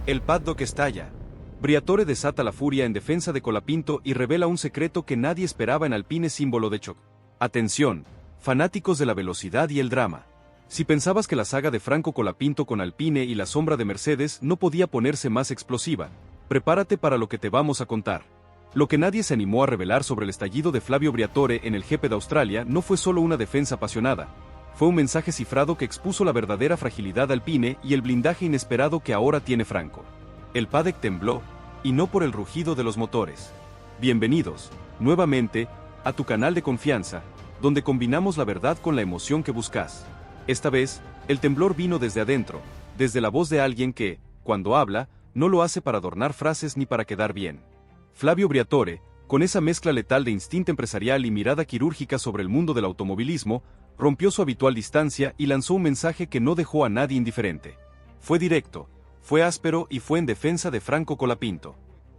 El paddock estalla. Briatore desata la furia en defensa de Colapinto y revela un secreto que nadie esperaba en Alpine, símbolo de shock. Atención, fanáticos de la velocidad y el drama. Si pensabas que la saga de Franco Colapinto con Alpine y la sombra de Mercedes no podía ponerse más explosiva, prepárate para lo que te vamos a contar. Lo que nadie se animó a revelar sobre el estallido de Flavio Briatore en el GP de Australia no fue solo una defensa apasionada. Fue un mensaje cifrado que expuso la verdadera fragilidad de Alpine y el blindaje inesperado que ahora tiene Franco. El paddock tembló, y no por el rugido de los motores. Bienvenidos, nuevamente, a tu canal de confianza, donde combinamos la verdad con la emoción que buscas. Esta vez, el temblor vino desde adentro, desde la voz de alguien que, cuando habla, no lo hace para adornar frases ni para quedar bien. Flavio Briatore, con esa mezcla letal de instinto empresarial y mirada quirúrgica sobre el mundo del automovilismo, rompió su habitual distancia y lanzó un mensaje que no dejó a nadie indiferente. Fue directo, fue áspero y fue en defensa de Franco Colapinto.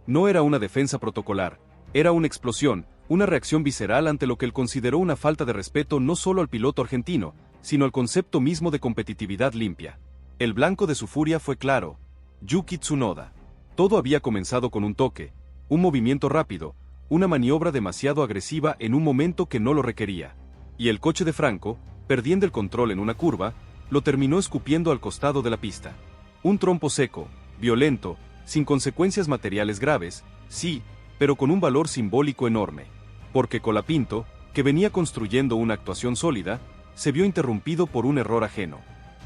No era una defensa protocolar, era una explosión, una reacción visceral ante lo que él consideró una falta de respeto no solo al piloto argentino, sino al concepto mismo de competitividad limpia. El blanco de su furia fue claro: Yuki Tsunoda. Todo había comenzado con un toque, un movimiento rápido, una maniobra demasiado agresiva en un momento que no lo requería. Y el coche de Franco, perdiendo el control en una curva, lo terminó escupiendo al costado de la pista. Un trompo seco, violento, sin consecuencias materiales graves, sí, pero con un valor simbólico enorme. Porque Colapinto, que venía construyendo una actuación sólida, se vio interrumpido por un error ajeno.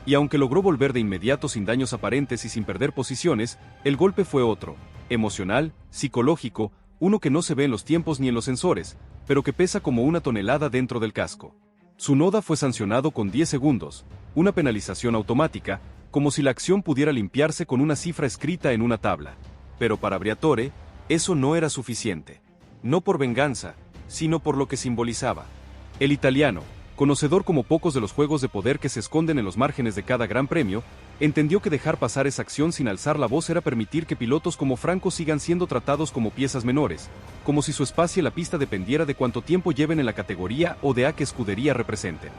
Y aunque logró volver de inmediato sin daños aparentes y sin perder posiciones, el golpe fue otro, emocional, psicológico, uno que no se ve en los tiempos ni en los sensores, pero que pesa como una tonelada dentro del casco. Tsunoda fue sancionado con 10 segundos, una penalización automática, como si la acción pudiera limpiarse con una cifra escrita en una tabla. Pero para Briatore, eso no era suficiente. No por venganza, sino por lo que simbolizaba. El italiano, conocedor como pocos de los juegos de poder que se esconden en los márgenes de cada gran premio, entendió que dejar pasar esa acción sin alzar la voz era permitir que pilotos como Franco sigan siendo tratados como piezas menores, como si su espacio en la pista dependiera de cuánto tiempo lleven en la categoría o de a qué escudería representen.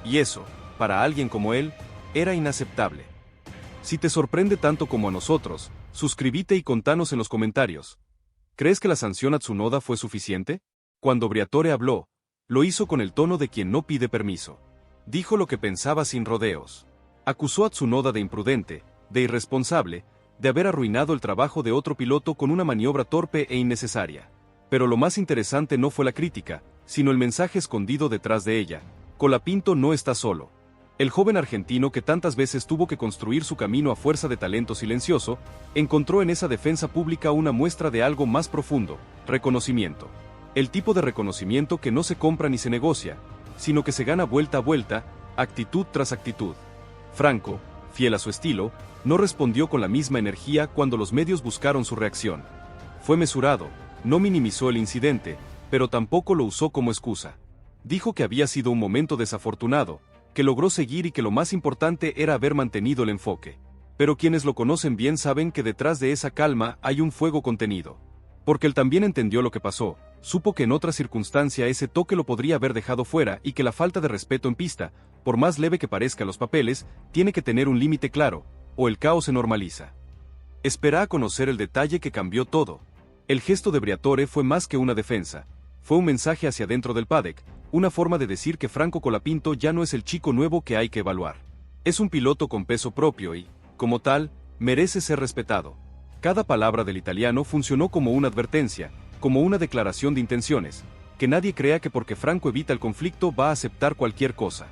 Y eso, para alguien como él, era inaceptable. Si te sorprende tanto como a nosotros, suscríbete y contanos en los comentarios. ¿Crees que la sanción a Tsunoda fue suficiente? Cuando Briatore habló, lo hizo con el tono de quien no pide permiso. Dijo lo que pensaba sin rodeos. Acusó a Tsunoda de imprudente, de irresponsable, de haber arruinado el trabajo de otro piloto con una maniobra torpe e innecesaria. Pero lo más interesante no fue la crítica, sino el mensaje escondido detrás de ella: Colapinto no está solo. El joven argentino que tantas veces tuvo que construir su camino a fuerza de talento silencioso, encontró en esa defensa pública una muestra de algo más profundo: reconocimiento. El tipo de reconocimiento que no se compra ni se negocia, sino que se gana vuelta a vuelta, actitud tras actitud. Franco, fiel a su estilo, no respondió con la misma energía cuando los medios buscaron su reacción. Fue mesurado, no minimizó el incidente, pero tampoco lo usó como excusa. Dijo que había sido un momento desafortunado, que logró seguir y que lo más importante era haber mantenido el enfoque. Pero quienes lo conocen bien saben que detrás de esa calma hay un fuego contenido. Porque él también entendió lo que pasó, supo que en otra circunstancia ese toque lo podría haber dejado fuera y que la falta de respeto en pista, por más leve que parezca a los papeles, tiene que tener un límite claro, o el caos se normaliza. Espera a conocer el detalle que cambió todo. El gesto de Briatore fue más que una defensa, fue un mensaje hacia dentro del paddock, una forma de decir que Franco Colapinto ya no es el chico nuevo que hay que evaluar. Es un piloto con peso propio y, como tal, merece ser respetado. Cada palabra del italiano funcionó como una advertencia, como una declaración de intenciones, que nadie crea que porque Franco evita el conflicto va a aceptar cualquier cosa.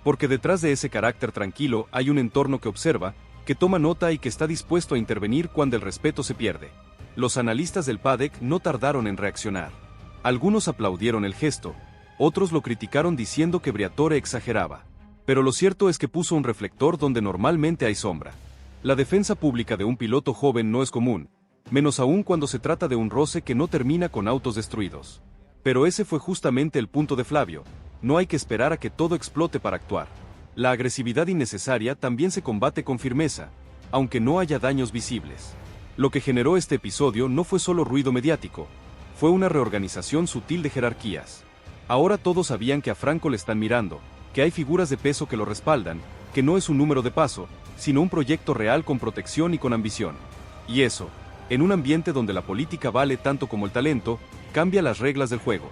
Porque detrás de ese carácter tranquilo hay un entorno que observa, que toma nota y que está dispuesto a intervenir cuando el respeto se pierde. Los analistas del paddock no tardaron en reaccionar. Algunos aplaudieron el gesto, otros lo criticaron diciendo que Briatore exageraba. Pero lo cierto es que puso un reflector donde normalmente hay sombra. La defensa pública de un piloto joven no es común, menos aún cuando se trata de un roce que no termina con autos destruidos. Pero ese fue justamente el punto de Flavio: no hay que esperar a que todo explote para actuar. La agresividad innecesaria también se combate con firmeza, aunque no haya daños visibles. Lo que generó este episodio no fue solo ruido mediático, fue una reorganización sutil de jerarquías. Ahora todos sabían que a Franco le están mirando, que hay figuras de peso que lo respaldan, que no es un número de paso, sino un proyecto real con protección y con ambición. Y eso, en un ambiente donde la política vale tanto como el talento, cambia las reglas del juego.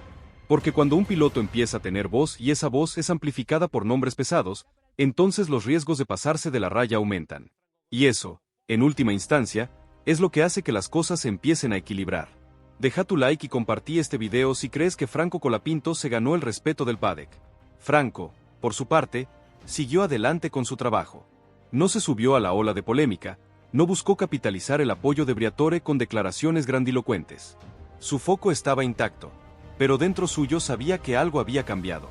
Porque cuando un piloto empieza a tener voz y esa voz es amplificada por nombres pesados, entonces los riesgos de pasarse de la raya aumentan. Y eso, en última instancia, es lo que hace que las cosas se empiecen a equilibrar. Deja tu like y compartí este video si crees que Franco Colapinto se ganó el respeto del paddock. Franco, por su parte, siguió adelante con su trabajo. No se subió a la ola de polémica, no buscó capitalizar el apoyo de Briatore con declaraciones grandilocuentes. Su foco estaba intacto, pero dentro suyo sabía que algo había cambiado.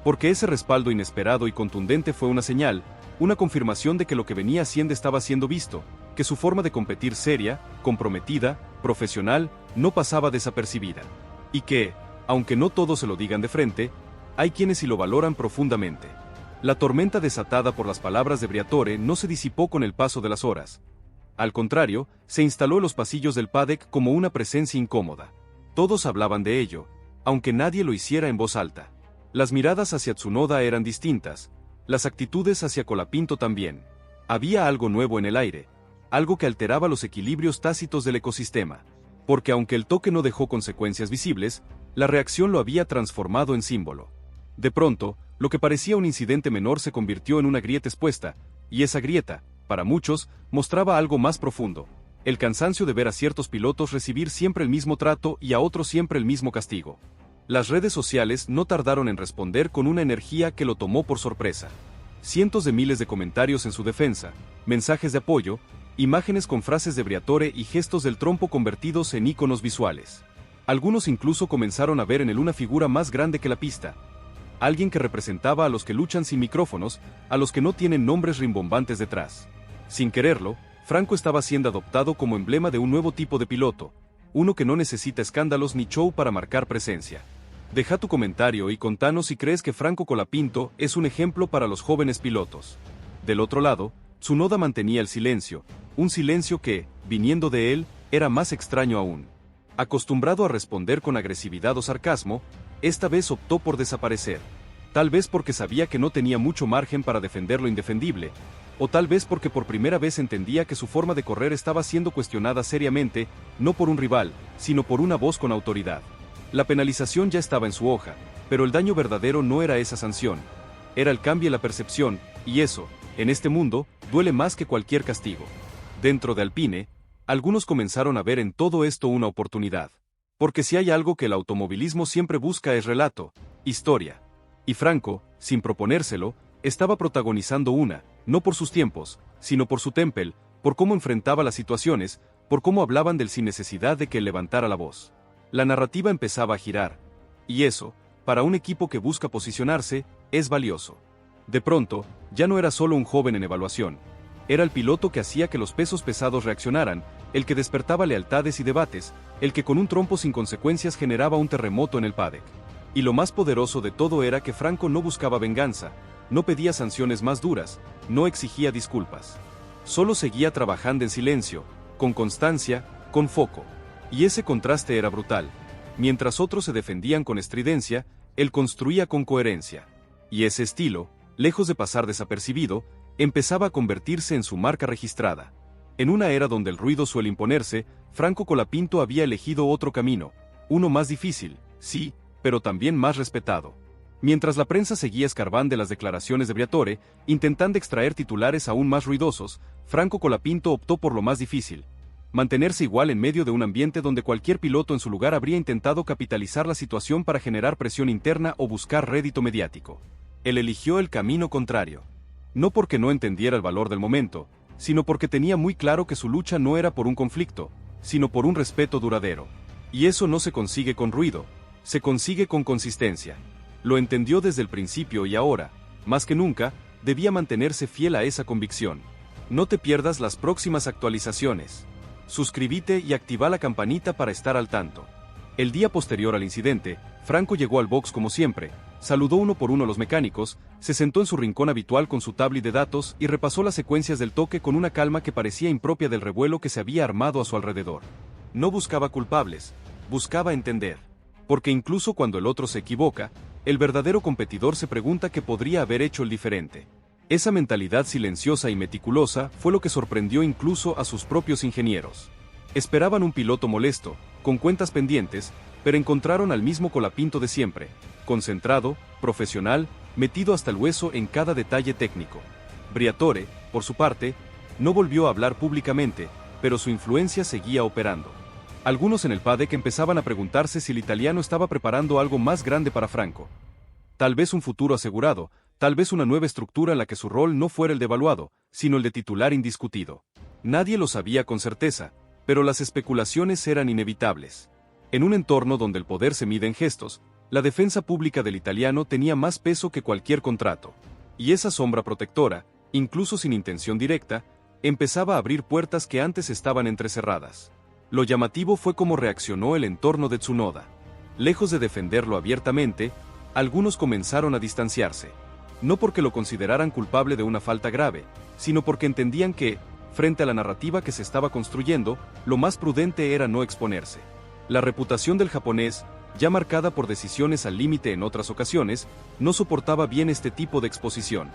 Porque ese respaldo inesperado y contundente fue una señal, una confirmación de que lo que venía haciendo estaba siendo visto, que su forma de competir seria, comprometida, profesional, no pasaba desapercibida. Y que, aunque no todos se lo digan de frente, hay quienes sí lo valoran profundamente. La tormenta desatada por las palabras de Briatore no se disipó con el paso de las horas. Al contrario, se instaló en los pasillos del paddock como una presencia incómoda. Todos hablaban de ello, aunque nadie lo hiciera en voz alta. Las miradas hacia Tsunoda eran distintas, las actitudes hacia Colapinto también. Había algo nuevo en el aire, algo que alteraba los equilibrios tácitos del ecosistema. Porque aunque el toque no dejó consecuencias visibles, la reacción lo había transformado en símbolo. De pronto, lo que parecía un incidente menor se convirtió en una grieta expuesta, y esa grieta, para muchos, mostraba algo más profundo: el cansancio de ver a ciertos pilotos recibir siempre el mismo trato y a otros siempre el mismo castigo. Las redes sociales no tardaron en responder con una energía que lo tomó por sorpresa. Cientos de miles de comentarios en su defensa, mensajes de apoyo, imágenes con frases de Briatore y gestos del trompo convertidos en íconos visuales. Algunos incluso comenzaron a ver en él una figura más grande que la pista. Alguien que representaba a los que luchan sin micrófonos, a los que no tienen nombres rimbombantes detrás. Sin quererlo, Franco estaba siendo adoptado como emblema de un nuevo tipo de piloto, uno que no necesita escándalos ni show para marcar presencia. Deja tu comentario y contanos si crees que Franco Colapinto es un ejemplo para los jóvenes pilotos. Del otro lado, Tsunoda mantenía el silencio, un silencio que, viniendo de él, era más extraño aún. Acostumbrado a responder con agresividad o sarcasmo, esta vez optó por desaparecer. Tal vez porque sabía que no tenía mucho margen para defender lo indefendible, o tal vez porque por primera vez entendía que su forma de correr estaba siendo cuestionada seriamente, no por un rival, sino por una voz con autoridad. La penalización ya estaba en su hoja, pero el daño verdadero no era esa sanción. Era el cambio en la percepción, y eso, en este mundo, duele más que cualquier castigo. Dentro de Alpine, algunos comenzaron a ver en todo esto una oportunidad. Porque si hay algo que el automovilismo siempre busca es relato, historia. Y Franco, sin proponérselo, estaba protagonizando una, no por sus tiempos, sino por su temple, por cómo enfrentaba las situaciones, por cómo hablaban de él sin necesidad de que él levantara la voz. La narrativa empezaba a girar. Y eso, para un equipo que busca posicionarse, es valioso. De pronto, ya no era solo un joven en evaluación. Era el piloto que hacía que los pesos pesados reaccionaran, el que despertaba lealtades y debates, el que con un trompo sin consecuencias generaba un terremoto en el paddock. Y lo más poderoso de todo era que Franco no buscaba venganza, no pedía sanciones más duras, no exigía disculpas. Solo seguía trabajando en silencio, con constancia, con foco. Y ese contraste era brutal. Mientras otros se defendían con estridencia, él construía con coherencia. Y ese estilo, lejos de pasar desapercibido, empezaba a convertirse en su marca registrada. En una era donde el ruido suele imponerse, Franco Colapinto había elegido otro camino, uno más difícil, sí, pero también más respetado. Mientras la prensa seguía escarbando las declaraciones de Briatore, intentando extraer titulares aún más ruidosos, Franco Colapinto optó por lo más difícil: mantenerse igual en medio de un ambiente donde cualquier piloto en su lugar habría intentado capitalizar la situación para generar presión interna o buscar rédito mediático. Él eligió el camino contrario. No porque no entendiera el valor del momento, sino porque tenía muy claro que su lucha no era por un conflicto, sino por un respeto duradero. Y eso no se consigue con ruido, se consigue con consistencia. Lo entendió desde el principio y ahora, más que nunca, debía mantenerse fiel a esa convicción. No te pierdas las próximas actualizaciones. Suscríbete y activa la campanita para estar al tanto. El día posterior al incidente, Franco llegó al box como siempre, saludó uno por uno a los mecánicos, se sentó en su rincón habitual con su tablet de datos y repasó las secuencias del toque con una calma que parecía impropia del revuelo que se había armado a su alrededor. No buscaba culpables, buscaba entender. Porque incluso cuando el otro se equivoca, el verdadero competidor se pregunta qué podría haber hecho el diferente. Esa mentalidad silenciosa y meticulosa fue lo que sorprendió incluso a sus propios ingenieros. Esperaban un piloto molesto, con cuentas pendientes, pero encontraron al mismo Colapinto de siempre, concentrado, profesional, metido hasta el hueso en cada detalle técnico. Briatore, por su parte, no volvió a hablar públicamente, pero su influencia seguía operando. Algunos en el paddock empezaban a preguntarse si el italiano estaba preparando algo más grande para Franco. Tal vez un futuro asegurado, tal vez una nueva estructura en la que su rol no fuera el de evaluado, sino el de titular indiscutido. Nadie lo sabía con certeza, pero las especulaciones eran inevitables. En un entorno donde el poder se mide en gestos, la defensa pública del italiano tenía más peso que cualquier contrato. Y esa sombra protectora, incluso sin intención directa, empezaba a abrir puertas que antes estaban entrecerradas. Lo llamativo fue cómo reaccionó el entorno de Tsunoda. Lejos de defenderlo abiertamente, algunos comenzaron a distanciarse. No porque lo consideraran culpable de una falta grave, sino porque entendían que, frente a la narrativa que se estaba construyendo, lo más prudente era no exponerse. La reputación del japonés, ya marcada por decisiones al límite en otras ocasiones, no soportaba bien este tipo de exposición.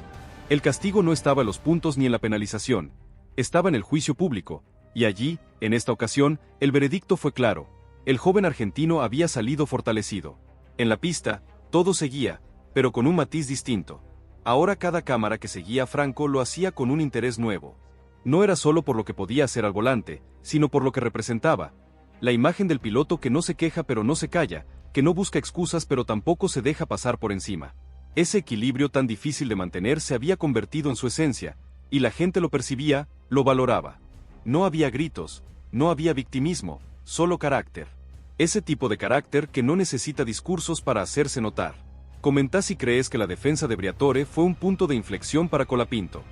El castigo no estaba en los puntos ni en la penalización, estaba en el juicio público, y allí, en esta ocasión, el veredicto fue claro. El joven argentino había salido fortalecido. En la pista, todo seguía, pero con un matiz distinto. Ahora cada cámara que seguía a Franco lo hacía con un interés nuevo. No era solo por lo que podía hacer al volante, sino por lo que representaba. La imagen del piloto que no se queja pero no se calla, que no busca excusas pero tampoco se deja pasar por encima. Ese equilibrio tan difícil de mantener se había convertido en su esencia, y la gente lo percibía, lo valoraba. No había gritos, no había victimismo, solo carácter. Ese tipo de carácter que no necesita discursos para hacerse notar. Comenta si crees que la defensa de Briatore fue un punto de inflexión para Colapinto.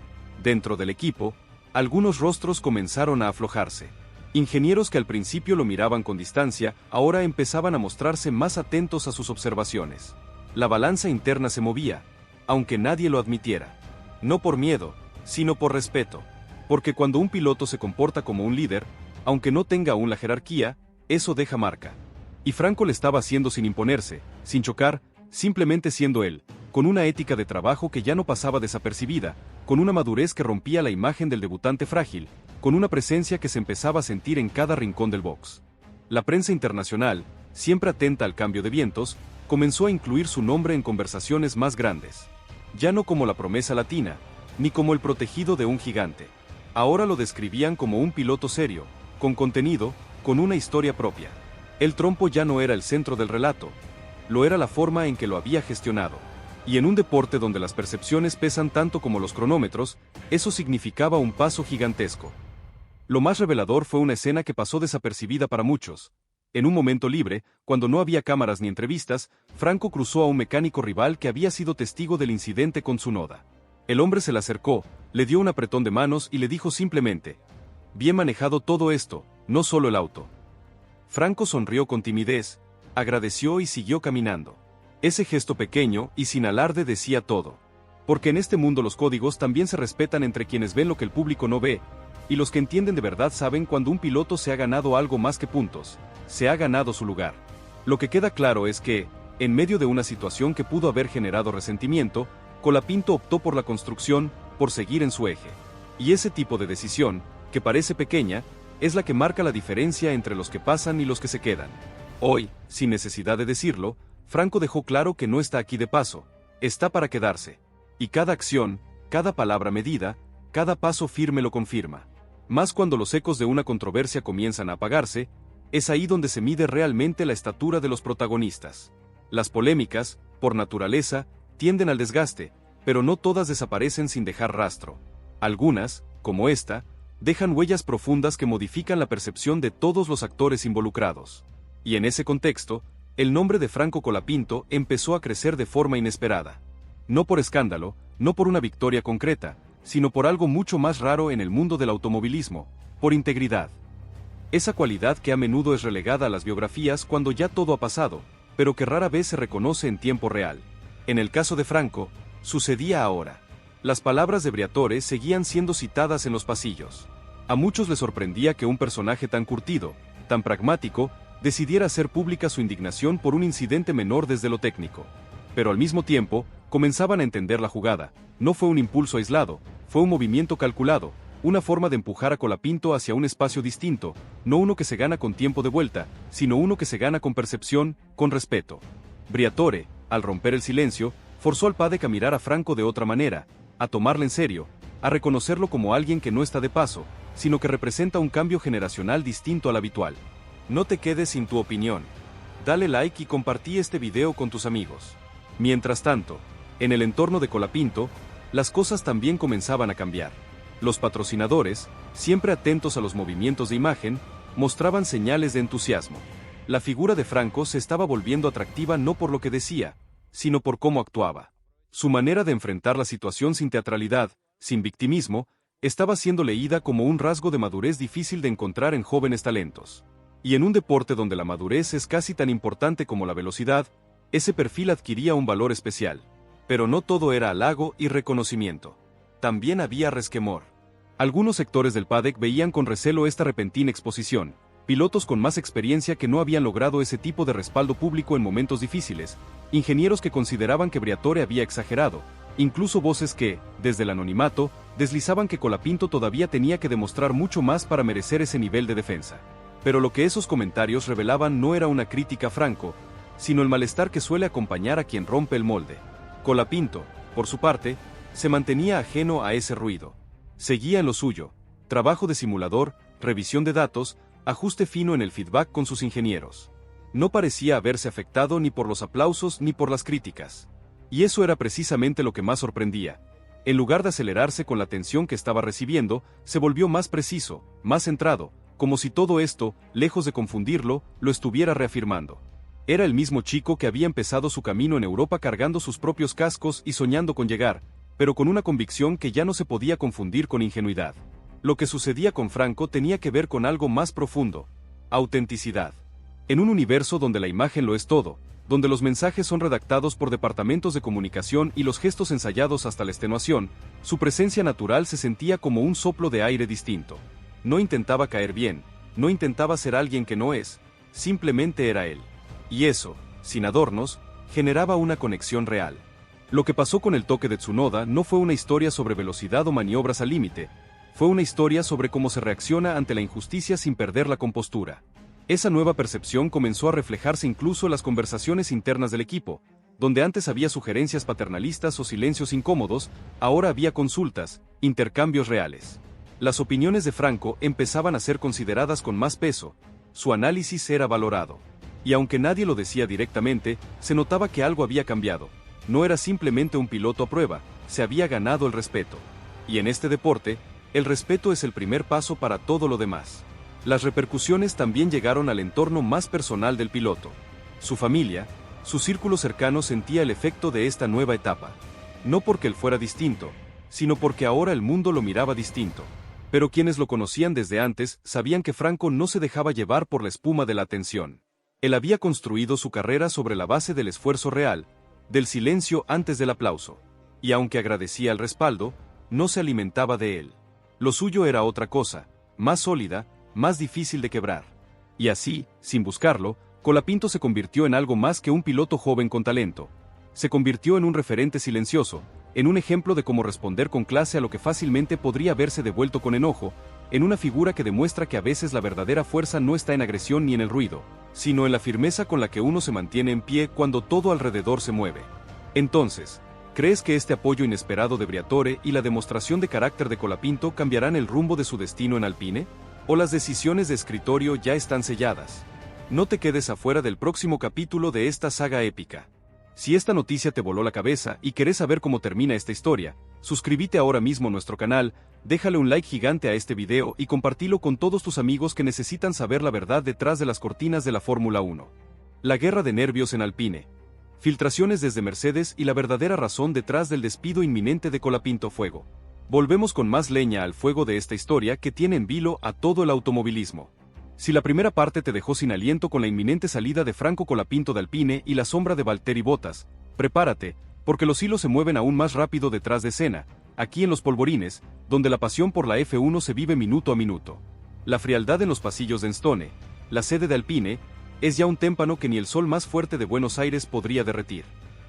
Dentro del equipo, algunos rostros comenzaron a aflojarse. Ingenieros que al principio lo miraban con distancia, ahora empezaban a mostrarse más atentos a sus observaciones. La balanza interna se movía, aunque nadie lo admitiera. No por miedo, sino por respeto. Porque cuando un piloto se comporta como un líder, aunque no tenga aún la jerarquía, eso deja marca. Y Franco le estaba haciendo sin imponerse, sin chocar, simplemente siendo él, con una ética de trabajo que ya no pasaba desapercibida, con una madurez que rompía la imagen del debutante frágil, con una presencia que se empezaba a sentir en cada rincón del box. La prensa internacional, siempre atenta al cambio de vientos, comenzó a incluir su nombre en conversaciones más grandes. Ya no como la promesa latina, ni como el protegido de un gigante. Ahora lo describían como un piloto serio, con contenido, con una historia propia. El trompo ya no era el centro del relato, lo era la forma en que lo había gestionado. Y en un deporte donde las percepciones pesan tanto como los cronómetros, eso significaba un paso gigantesco. Lo más revelador fue una escena que pasó desapercibida para muchos. En un momento libre, cuando no había cámaras ni entrevistas, Franco cruzó a un mecánico rival que había sido testigo del incidente con Tsunoda. El hombre se le acercó, le dio un apretón de manos y le dijo simplemente: «Bien manejado todo esto, no solo el auto». Franco sonrió con timidez, agradeció y siguió caminando. Ese gesto pequeño y sin alarde decía todo. Porque en este mundo los códigos también se respetan entre quienes ven lo que el público no ve, y los que entienden de verdad saben cuando un piloto se ha ganado algo más que puntos, se ha ganado su lugar. Lo que queda claro es que, en medio de una situación que pudo haber generado resentimiento, Colapinto optó por la construcción, por seguir en su eje. Y ese tipo de decisión, que parece pequeña, es la que marca la diferencia entre los que pasan y los que se quedan. Hoy, sin necesidad de decirlo, Franco dejó claro que no está aquí de paso, está para quedarse. Y cada acción, cada palabra medida, cada paso firme lo confirma. Más cuando los ecos de una controversia comienzan a apagarse, es ahí donde se mide realmente la estatura de los protagonistas. Las polémicas, por naturaleza, tienden al desgaste, pero no todas desaparecen sin dejar rastro. Algunas, como esta, dejan huellas profundas que modifican la percepción de todos los actores involucrados. Y en ese contexto, el nombre de Franco Colapinto empezó a crecer de forma inesperada. No por escándalo, no por una victoria concreta, sino por algo mucho más raro en el mundo del automovilismo, por integridad. Esa cualidad que a menudo es relegada a las biografías cuando ya todo ha pasado, pero que rara vez se reconoce en tiempo real. En el caso de Franco, sucedía ahora. Las palabras de Briatore seguían siendo citadas en los pasillos. A muchos les sorprendía que un personaje tan curtido, tan pragmático, decidiera hacer pública su indignación por un incidente menor desde lo técnico. Pero al mismo tiempo, Comenzaban a entender la jugada. No fue un impulso aislado, fue un movimiento calculado, una forma de empujar a Colapinto hacia un espacio distinto, no uno que se gana con tiempo de vuelta, sino uno que se gana con percepción, con respeto. Briatore, al romper el silencio, forzó al Padec a mirar a Franco de otra manera, a tomarle en serio, a reconocerlo como alguien que no está de paso, sino que representa un cambio generacional distinto al habitual. No te quedes sin tu opinión. Dale like y compartí este video con tus amigos. Mientras tanto, en el entorno de Colapinto, las cosas también comenzaban a cambiar. Los patrocinadores, siempre atentos a los movimientos de imagen, mostraban señales de entusiasmo. La figura de Franco se estaba volviendo atractiva no por lo que decía, sino por cómo actuaba. Su manera de enfrentar la situación sin teatralidad, sin victimismo, estaba siendo leída como un rasgo de madurez difícil de encontrar en jóvenes talentos. Y en un deporte donde la madurez es casi tan importante como la velocidad, ese perfil adquiría un valor especial. Pero no todo era halago y reconocimiento. También había resquemor. Algunos sectores del Padec veían con recelo esta repentina exposición, pilotos con más experiencia que no habían logrado ese tipo de respaldo público en momentos difíciles, ingenieros que consideraban que Briatore había exagerado, incluso voces que, desde el anonimato, deslizaban que Colapinto todavía tenía que demostrar mucho más para merecer ese nivel de defensa. Pero lo que esos comentarios revelaban no era una crítica a Franco, sino el malestar que suele acompañar a quien rompe el molde. Colapinto, por su parte, se mantenía ajeno a ese ruido. Seguía en lo suyo, trabajo de simulador, revisión de datos, ajuste fino en el feedback con sus ingenieros. No parecía haberse afectado ni por los aplausos ni por las críticas. Y eso era precisamente lo que más sorprendía. En lugar de acelerarse con la atención que estaba recibiendo, se volvió más preciso, más centrado, como si todo esto, lejos de confundirlo, lo estuviera reafirmando. Era el mismo chico que había empezado su camino en Europa cargando sus propios cascos y soñando con llegar, pero con una convicción que ya no se podía confundir con ingenuidad. Lo que sucedía con Franco tenía que ver con algo más profundo: autenticidad. En un universo donde la imagen lo es todo, donde los mensajes son redactados por departamentos de comunicación y los gestos ensayados hasta la extenuación, su presencia natural se sentía como un soplo de aire distinto. No intentaba caer bien, no intentaba ser alguien que no es, simplemente era él. Y eso, sin adornos, generaba una conexión real. Lo que pasó con el toque de Tsunoda no fue una historia sobre velocidad o maniobras al límite, fue una historia sobre cómo se reacciona ante la injusticia sin perder la compostura. Esa nueva percepción comenzó a reflejarse incluso en las conversaciones internas del equipo, donde antes había sugerencias paternalistas o silencios incómodos, ahora había consultas, intercambios reales. Las opiniones de Franco empezaban a ser consideradas con más peso, su análisis era valorado. Y aunque nadie lo decía directamente, se notaba que algo había cambiado. No era simplemente un piloto a prueba, se había ganado el respeto. Y en este deporte, el respeto es el primer paso para todo lo demás. Las repercusiones también llegaron al entorno más personal del piloto. Su familia, su círculo cercano sentía el efecto de esta nueva etapa. No porque él fuera distinto, sino porque ahora el mundo lo miraba distinto. Pero quienes lo conocían desde antes sabían que Franco no se dejaba llevar por la espuma de la atención. Él había construido su carrera sobre la base del esfuerzo real, del silencio antes del aplauso. Y aunque agradecía el respaldo, no se alimentaba de él. Lo suyo era otra cosa, más sólida, más difícil de quebrar. Y así, sin buscarlo, Colapinto se convirtió en algo más que un piloto joven con talento. Se convirtió en un referente silencioso, en un ejemplo de cómo responder con clase a lo que fácilmente podría verse devuelto con enojo, en una figura que demuestra que a veces la verdadera fuerza no está en agresión ni en el ruido, sino en la firmeza con la que uno se mantiene en pie cuando todo alrededor se mueve. Entonces, ¿crees que este apoyo inesperado de Briatore y la demostración de carácter de Colapinto cambiarán el rumbo de su destino en Alpine? ¿O las decisiones de escritorio ya están selladas? No te quedes afuera del próximo capítulo de esta saga épica. Si esta noticia te voló la cabeza y querés saber cómo termina esta historia, suscríbete ahora mismo a nuestro canal, déjale un like gigante a este video y compartilo con todos tus amigos que necesitan saber la verdad detrás de las cortinas de la Fórmula 1. La guerra de nervios en Alpine. Filtraciones desde Mercedes y la verdadera razón detrás del despido inminente de Colapinto. Fuego. Volvemos con más leña al fuego de esta historia que tiene en vilo a todo el automovilismo. Si la primera parte te dejó sin aliento con la inminente salida de Franco Colapinto de Alpine y la sombra de Valtteri Bottas, prepárate, porque los hilos se mueven aún más rápido detrás de escena, aquí en los polvorines, donde la pasión por la F1 se vive minuto a minuto. La frialdad en los pasillos de Enstone, la sede de Alpine, es ya un témpano que ni el sol más fuerte de Buenos Aires podría derretir.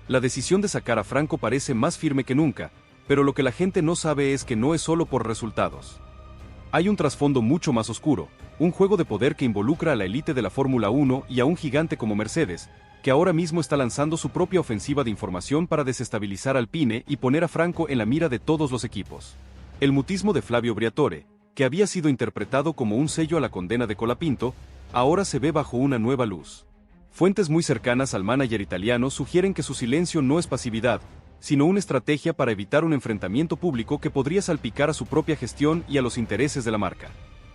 La decisión de sacar a Franco parece más firme que nunca, pero lo que la gente no sabe es que no es solo por resultados. Hay un trasfondo mucho más oscuro, un juego de poder que involucra a la élite de la Fórmula 1 y a un gigante como Mercedes, que ahora mismo está lanzando su propia ofensiva de información para desestabilizar Alpine y poner a Franco en la mira de todos los equipos. El mutismo de Flavio Briatore, que había sido interpretado como un sello a la condena de Colapinto, ahora se ve bajo una nueva luz. Fuentes muy cercanas al manager italiano sugieren que su silencio no es pasividad, sino una estrategia para evitar un enfrentamiento público que podría salpicar a su propia gestión y a los intereses de la marca.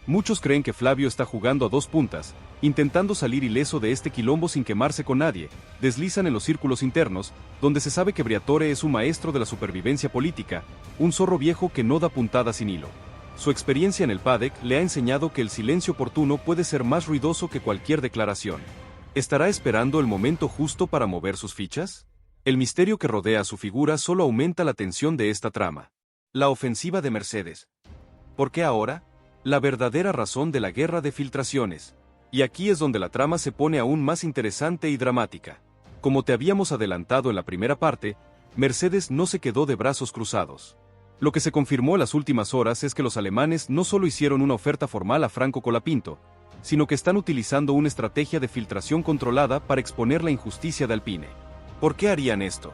Muchos creen que Flavio está jugando a dos puntas, intentando salir ileso de este quilombo sin quemarse con nadie. Deslizan en los círculos internos, donde se sabe que Briatore es un maestro de la supervivencia política, un zorro viejo que no da puntada sin hilo. Su experiencia en el paddock le ha enseñado que el silencio oportuno puede ser más ruidoso que cualquier declaración. ¿Estará esperando el momento justo para mover sus fichas? El misterio que rodea a su figura solo aumenta la tensión de esta trama. La ofensiva de Mercedes. ¿Por qué ahora? La verdadera razón de la guerra de filtraciones. Y aquí es donde la trama se pone aún más interesante y dramática. Como te habíamos adelantado en la primera parte, Mercedes no se quedó de brazos cruzados. Lo que se confirmó en las últimas horas es que los alemanes no solo hicieron una oferta formal a Franco Colapinto, sino que están utilizando una estrategia de filtración controlada para exponer la injusticia de Alpine. ¿Por qué harían esto?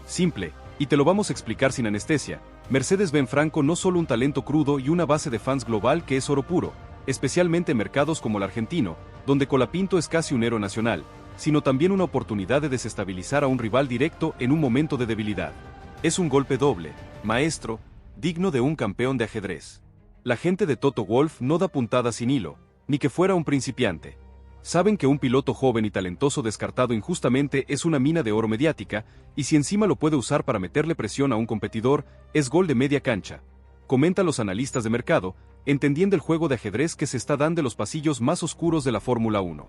Simple, y te lo vamos a explicar sin anestesia. Mercedes ve en Franco no solo un talento crudo y una base de fans global que es oro puro, especialmente en mercados como el argentino, donde Colapinto es casi un héroe nacional, sino también una oportunidad de desestabilizar a un rival directo en un momento de debilidad. Es un golpe doble, maestro, digno de un campeón de ajedrez. La gente de Toto Wolff no da puntada sin hilo, ni que fuera un principiante. Saben que un piloto joven y talentoso descartado injustamente es una mina de oro mediática, y si encima lo puede usar para meterle presión a un competidor, es gol de media cancha. Comentan los analistas de mercado, entendiendo el juego de ajedrez que se está dando en los pasillos más oscuros de la Fórmula 1.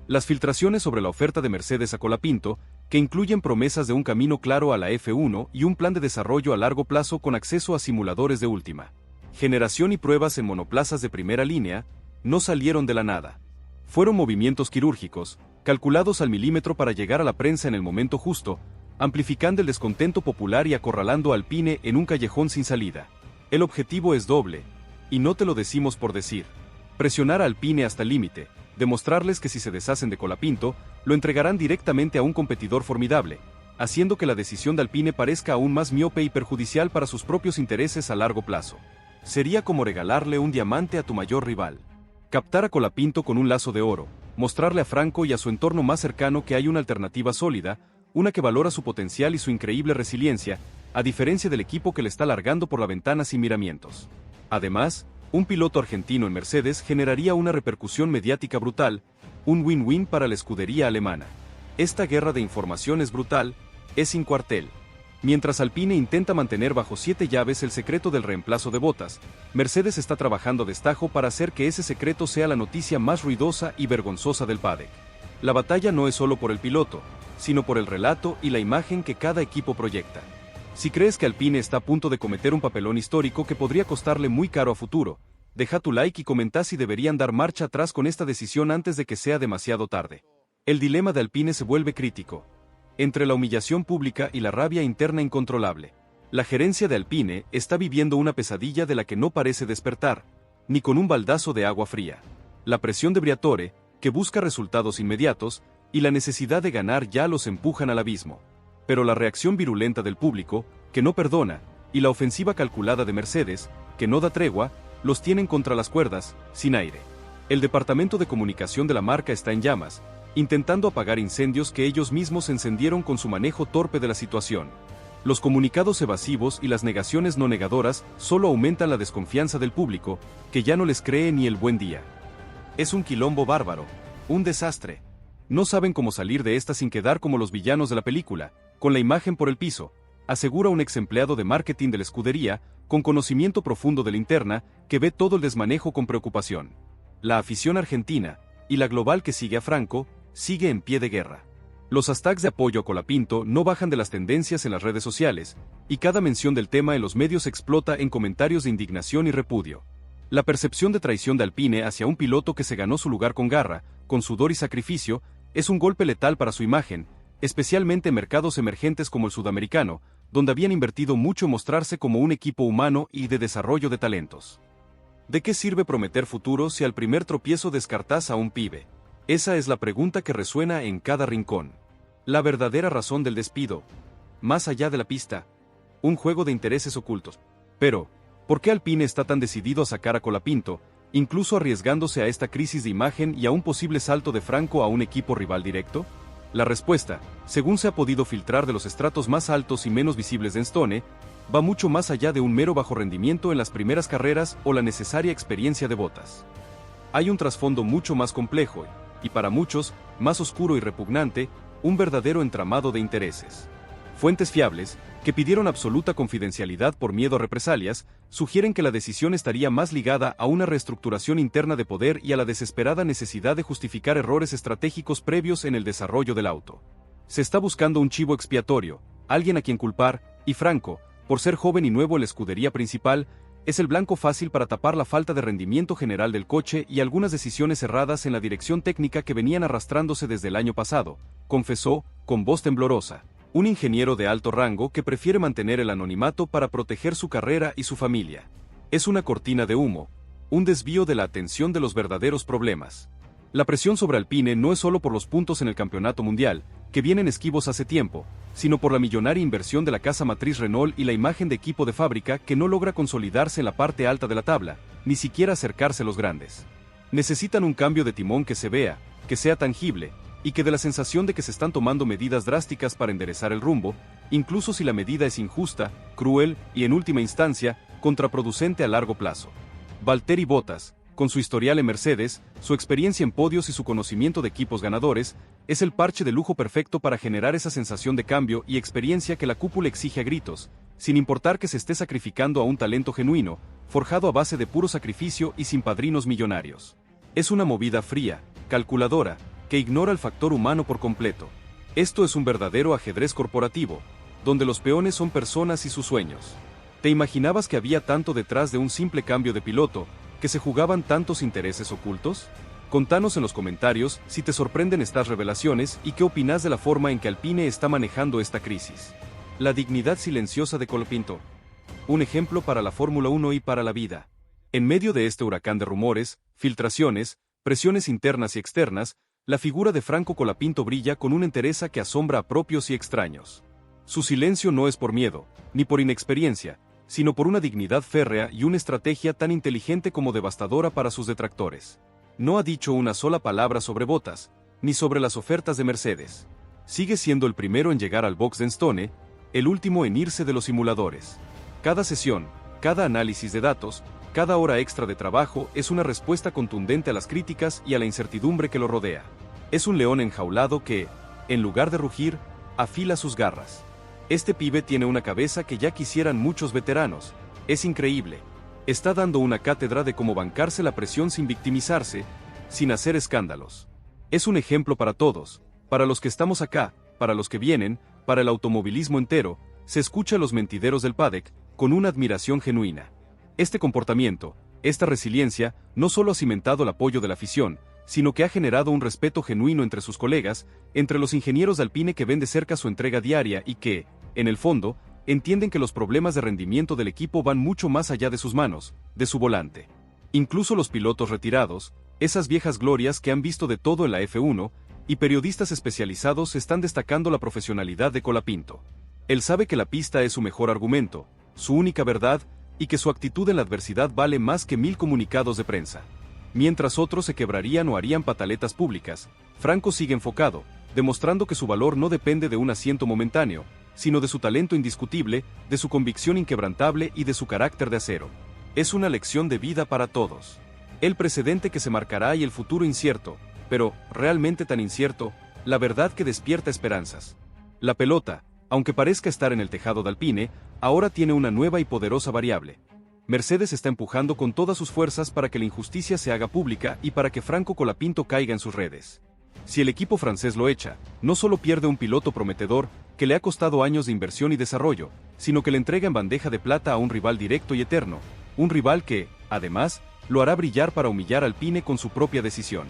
Las filtraciones sobre la oferta de Mercedes a Colapinto, que incluyen promesas de un camino claro a la F1 y un plan de desarrollo a largo plazo con acceso a simuladores de última generación y pruebas en monoplazas de primera línea, no salieron de la nada. Fueron movimientos quirúrgicos, calculados al milímetro para llegar a la prensa en el momento justo, amplificando el descontento popular y acorralando a Alpine en un callejón sin salida. El objetivo es doble, y no te lo decimos por decir. Presionar a Alpine hasta el límite, demostrarles que si se deshacen de Colapinto, lo entregarán directamente a un competidor formidable, haciendo que la decisión de Alpine parezca aún más miope y perjudicial para sus propios intereses a largo plazo. Sería como regalarle un diamante a tu mayor rival. Captar a Colapinto con un lazo de oro, mostrarle a Franco y a su entorno más cercano que hay una alternativa sólida, una que valora su potencial y su increíble resiliencia, a diferencia del equipo que le está largando por la ventana sin miramientos. Además, un piloto argentino en Mercedes generaría una repercusión mediática brutal, un win-win para la escudería alemana. Esta guerra de información es brutal, es sin cuartel. Mientras Alpine intenta mantener bajo 7 llaves el secreto del reemplazo de Bottas, Mercedes está trabajando a destajo para hacer que ese secreto sea la noticia más ruidosa y vergonzosa del paddock. La batalla no es solo por el piloto, sino por el relato y la imagen que cada equipo proyecta. Si crees que Alpine está a punto de cometer un papelón histórico que podría costarle muy caro a futuro, deja tu like y comenta si deberían dar marcha atrás con esta decisión antes de que sea demasiado tarde. El dilema de Alpine se vuelve crítico. Entre la humillación pública y la rabia interna incontrolable, la gerencia de Alpine está viviendo una pesadilla de la que no parece despertar, ni con un baldazo de agua fría. La presión de Briatore, que busca resultados inmediatos, y la necesidad de ganar ya los empujan al abismo. Pero la reacción virulenta del público, que no perdona, y la ofensiva calculada de Mercedes, que no da tregua, los tienen contra las cuerdas, sin aire. El departamento de comunicación de la marca está en llamas, intentando apagar incendios que ellos mismos encendieron con su manejo torpe de la situación. Los comunicados evasivos y las negaciones no negadoras solo aumentan la desconfianza del público, que ya no les cree ni el buen día. Es un quilombo bárbaro, un desastre. No saben cómo salir de esta sin quedar como los villanos de la película, con la imagen por el piso, asegura un ex empleado de marketing de la escudería, con conocimiento profundo de la interna, que ve todo el desmanejo con preocupación. La afición argentina, y la global que sigue a Franco, sigue en pie de guerra. Los hashtags de apoyo a Colapinto no bajan de las tendencias en las redes sociales, y cada mención del tema en los medios explota en comentarios de indignación y repudio. La percepción de traición de Alpine hacia un piloto que se ganó su lugar con garra, con sudor y sacrificio, es un golpe letal para su imagen, especialmente en mercados emergentes como el sudamericano, donde habían invertido mucho en mostrarse como un equipo humano y de desarrollo de talentos. ¿De qué sirve prometer futuro si al primer tropiezo descartás a un pibe? Esa es la pregunta que resuena en cada rincón. La verdadera razón del despido, más allá de la pista, un juego de intereses ocultos. Pero, ¿por qué Alpine está tan decidido a sacar a Colapinto, incluso arriesgándose a esta crisis de imagen y a un posible salto de Franco a un equipo rival directo? La respuesta, según se ha podido filtrar de los estratos más altos y menos visibles de Enstone, va mucho más allá de un mero bajo rendimiento en las primeras carreras o la necesaria experiencia de Bottas. Hay un trasfondo mucho más complejo y para muchos, más oscuro y repugnante, un verdadero entramado de intereses. Fuentes fiables, que pidieron absoluta confidencialidad por miedo a represalias, sugieren que la decisión estaría más ligada a una reestructuración interna de poder y a la desesperada necesidad de justificar errores estratégicos previos en el desarrollo del auto. Se está buscando un chivo expiatorio, alguien a quien culpar, y Franco, por ser joven y nuevo en la escudería principal, es el blanco fácil para tapar la falta de rendimiento general del coche y algunas decisiones erradas en la dirección técnica que venían arrastrándose desde el año pasado, confesó, con voz temblorosa, un ingeniero de alto rango que prefiere mantener el anonimato para proteger su carrera y su familia. Es una cortina de humo, un desvío de la atención de los verdaderos problemas. La presión sobre Alpine no es solo por los puntos en el campeonato mundial, que vienen esquivos hace tiempo, sino por la millonaria inversión de la casa matriz Renault y la imagen de equipo de fábrica que no logra consolidarse en la parte alta de la tabla, ni siquiera acercarse a los grandes. Necesitan un cambio de timón que se vea, que sea tangible, y que dé la sensación de que se están tomando medidas drásticas para enderezar el rumbo, incluso si la medida es injusta, cruel y en última instancia, contraproducente a largo plazo. Valtteri Bottas, con su historial en Mercedes, su experiencia en podios y su conocimiento de equipos ganadores, es el parche de lujo perfecto para generar esa sensación de cambio y experiencia que la cúpula exige a gritos, sin importar que se esté sacrificando a un talento genuino, forjado a base de puro sacrificio y sin padrinos millonarios. Es una movida fría, calculadora, que ignora el factor humano por completo. Esto es un verdadero ajedrez corporativo, donde los peones son personas y sus sueños. ¿Te imaginabas que había tanto detrás de un simple cambio de piloto, que se jugaban tantos intereses ocultos? Contanos en los comentarios si te sorprenden estas revelaciones y qué opinas de la forma en que Alpine está manejando esta crisis. La dignidad silenciosa de Colapinto. Un ejemplo para la Fórmula 1 y para la vida. En medio de este huracán de rumores, filtraciones, presiones internas y externas, la figura de Franco Colapinto brilla con una entereza que asombra a propios y extraños. Su silencio no es por miedo, ni por inexperiencia, sino por una dignidad férrea y una estrategia tan inteligente como devastadora para sus detractores. No ha dicho una sola palabra sobre Bottas, ni sobre las ofertas de Mercedes. Sigue siendo el primero en llegar al box de Enstone, el último en irse de los simuladores. Cada sesión, cada análisis de datos, cada hora extra de trabajo es una respuesta contundente a las críticas y a la incertidumbre que lo rodea. Es un león enjaulado que, en lugar de rugir, afila sus garras. Este pibe tiene una cabeza que ya quisieran muchos veteranos. Es increíble. Está dando una cátedra de cómo bancarse la presión sin victimizarse, sin hacer escándalos. Es un ejemplo para todos, para los que estamos acá, para los que vienen, para el automovilismo entero. Se escucha a los mentideros del paddock con una admiración genuina. Este comportamiento, esta resiliencia, no solo ha cimentado el apoyo de la afición, sino que ha generado un respeto genuino entre sus colegas, entre los ingenieros de Alpine que ven de cerca su entrega diaria y que, en el fondo, entienden que los problemas de rendimiento del equipo van mucho más allá de sus manos, de su volante. Incluso los pilotos retirados, esas viejas glorias que han visto de todo en la F1, y periodistas especializados están destacando la profesionalidad de Colapinto. Él sabe que la pista es su mejor argumento, su única verdad, y que su actitud en la adversidad vale más que 1000 comunicados de prensa. Mientras otros se quebrarían o harían pataletas públicas, Franco sigue enfocado, demostrando que su valor no depende de un asiento momentáneo, sino de su talento indiscutible, de su convicción inquebrantable y de su carácter de acero. Es una lección de vida para todos. El precedente que se marcará y el futuro incierto, pero, realmente tan incierto, la verdad que despierta esperanzas. La pelota, aunque parezca estar en el tejado de Alpine, ahora tiene una nueva y poderosa variable. Mercedes está empujando con todas sus fuerzas para que la injusticia se haga pública y para que Franco Colapinto caiga en sus redes. Si el equipo francés lo echa, no solo pierde un piloto prometedor, que le ha costado años de inversión y desarrollo, sino que le entrega en bandeja de plata a un rival directo y eterno, un rival que, además, lo hará brillar para humillar a Alpine con su propia decisión.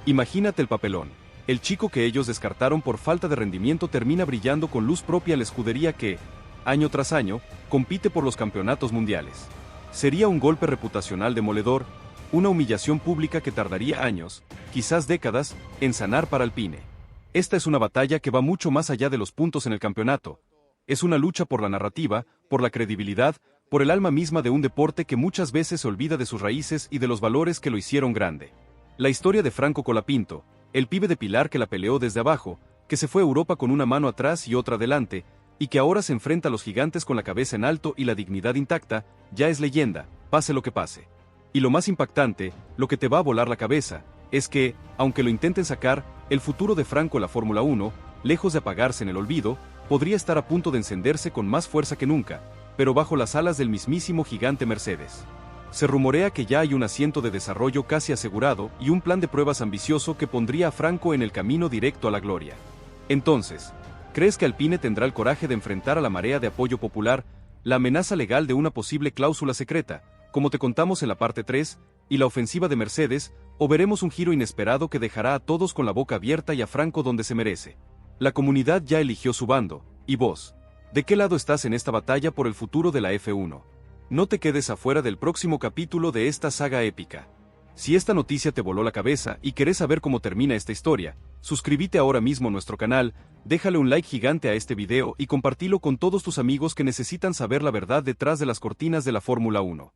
Imagínate el papelón. El chico que ellos descartaron por falta de rendimiento termina brillando con luz propia en la escudería que, año tras año, compite por los campeonatos mundiales. Sería un golpe reputacional demoledor, una humillación pública que tardaría años, quizás décadas, en sanar para Alpine. Esta es una batalla que va mucho más allá de los puntos en el campeonato. Es una lucha por la narrativa, por la credibilidad, por el alma misma de un deporte que muchas veces se olvida de sus raíces y de los valores que lo hicieron grande. La historia de Franco Colapinto, el pibe de Pilar que la peleó desde abajo, que se fue a Europa con una mano atrás y otra adelante, y que ahora se enfrenta a los gigantes con la cabeza en alto y la dignidad intacta, ya es leyenda, pase lo que pase. Y lo más impactante, lo que te va a volar la cabeza, es que, aunque lo intenten sacar, el futuro de Franco en la Fórmula 1, lejos de apagarse en el olvido, podría estar a punto de encenderse con más fuerza que nunca, pero bajo las alas del mismísimo gigante Mercedes. Se rumorea que ya hay un asiento de desarrollo casi asegurado y un plan de pruebas ambicioso que pondría a Franco en el camino directo a la gloria. Entonces, ¿crees que Alpine tendrá el coraje de enfrentar a la marea de apoyo popular, la amenaza legal de una posible cláusula secreta, como te contamos en la parte 3, y la ofensiva de Mercedes, o veremos un giro inesperado que dejará a todos con la boca abierta y a Franco donde se merece? La comunidad ya eligió su bando, ¿y vos? ¿De qué lado estás en esta batalla por el futuro de la F1? No te quedes afuera del próximo capítulo de esta saga épica. Si esta noticia te voló la cabeza y querés saber cómo termina esta historia, suscríbete ahora mismo a nuestro canal, déjale un like gigante a este video y compartilo con todos tus amigos que necesitan saber la verdad detrás de las cortinas de la Fórmula 1.